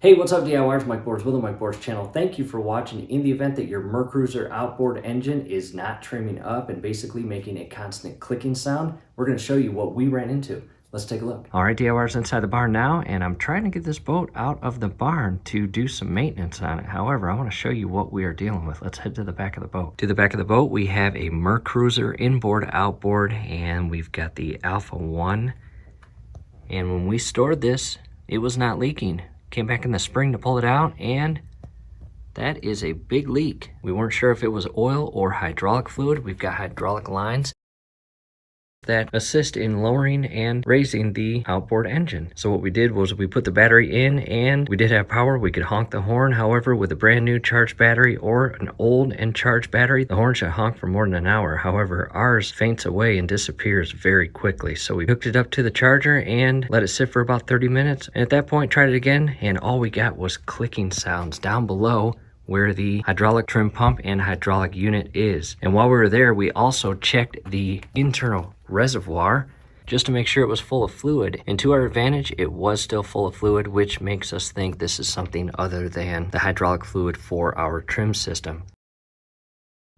Hey, what's up DIYers? Mike Boards with the Mike Boards channel. Thank you for watching. In the event that your Mercruiser outboard engine is not trimming up and basically making a constant clicking sound, we're going to show you what we ran into. Let's take a look. All right, DIYers, inside the barn now, and I'm trying to get this boat out of the barn to do some maintenance on it. However, I want to show you what we are dealing with. Let's head to the back of the boat. To the back of the boat, we have a Mercruiser inboard, outboard, and we've got the Alpha 1. And when we stored this, it was not leaking. Came back in the spring to pull it out, and that is a big leak. We weren't sure if it was oil or hydraulic fluid. We've got hydraulic lines that assist in lowering and raising the outboard engine. So what we did was we put the battery in, and we did have power. We could honk the horn. However, with a brand new charged battery or an old and charged battery, the horn should honk for more than an hour. However, ours faints away and disappears very quickly. So we hooked it up to the charger and let it sit for about 30 minutes. And at that point, tried it again, and all we got was clicking sounds down below where the hydraulic trim pump and hydraulic unit is. And while we were there, we also checked the internal reservoir just to make sure it was full of fluid. And to our advantage, it was still full of fluid, which makes us think this is something other than the hydraulic fluid for our trim system.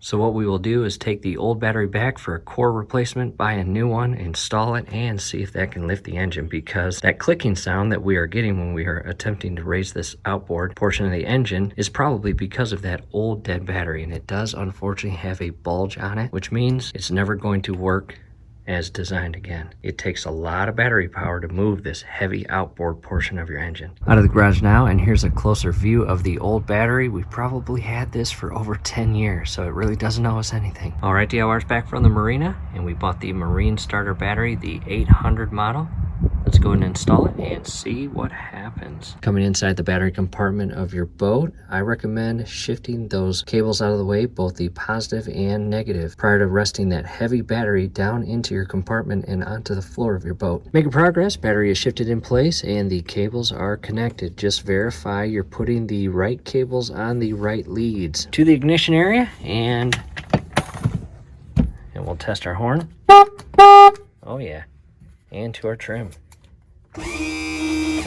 So what we will do is take the old battery back for a core replacement, buy a new one, install it, and see if that can lift the engine, because that clicking sound that we are getting when we are attempting to raise this outboard portion of the engine is probably because of that old dead battery. And it does unfortunately have a bulge on it, which means it's never going to work as designed again. It takes a lot of battery power to move this heavy outboard portion of your engine. Out of the garage now, and here's a closer view of the old battery. We probably had this for over 10 years, so it really doesn't owe us anything. All right, DIYers, back from the marina, and we bought the Marine Starter battery, the 800 model. Let's go ahead and install it and see what happens. Coming inside the battery compartment of your boat, I recommend shifting those cables out of the way, both the positive and negative, prior to resting that heavy battery down into your compartment and onto the floor of your boat. Making progress, battery is shifted in place and the cables are connected. Just verify you're putting the right cables on the right leads. To the ignition area, and we'll test our horn. Oh yeah. And to our trim.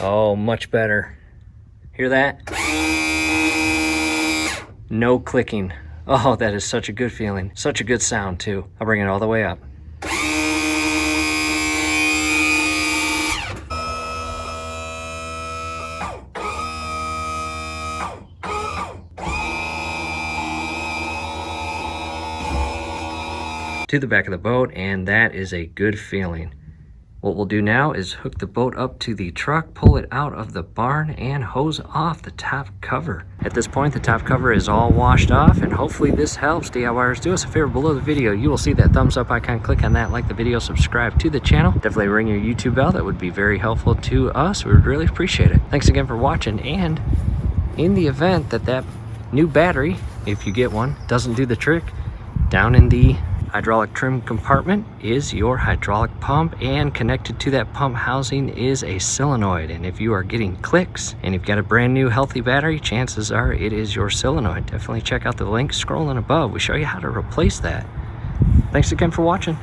Oh, much better. Hear that? No clicking. Oh, that is such a good feeling. Such a good sound too. I'll bring it all the way up. To the back of the boat, and that is a good feeling. What we'll do now is hook the boat up to the truck, pull it out of the barn, and hose off the top cover. At this point, the top cover is all washed off, and hopefully this helps. DIYers, do us a favor below the video. You will see that thumbs up icon. Click on that, like the video, subscribe to the channel. Definitely ring your YouTube bell. That would be very helpful to us. We would really appreciate it. Thanks again for watching, and in the event that that new battery, if you get one, doesn't do the trick, down in the hydraulic trim compartment is your hydraulic pump, and connected to that pump housing is a solenoid. And if you are getting clicks and you've got a brand new healthy battery, chances are it is your solenoid. Definitely check out the link scrolling above. We show you how to replace that. Thanks again for watching.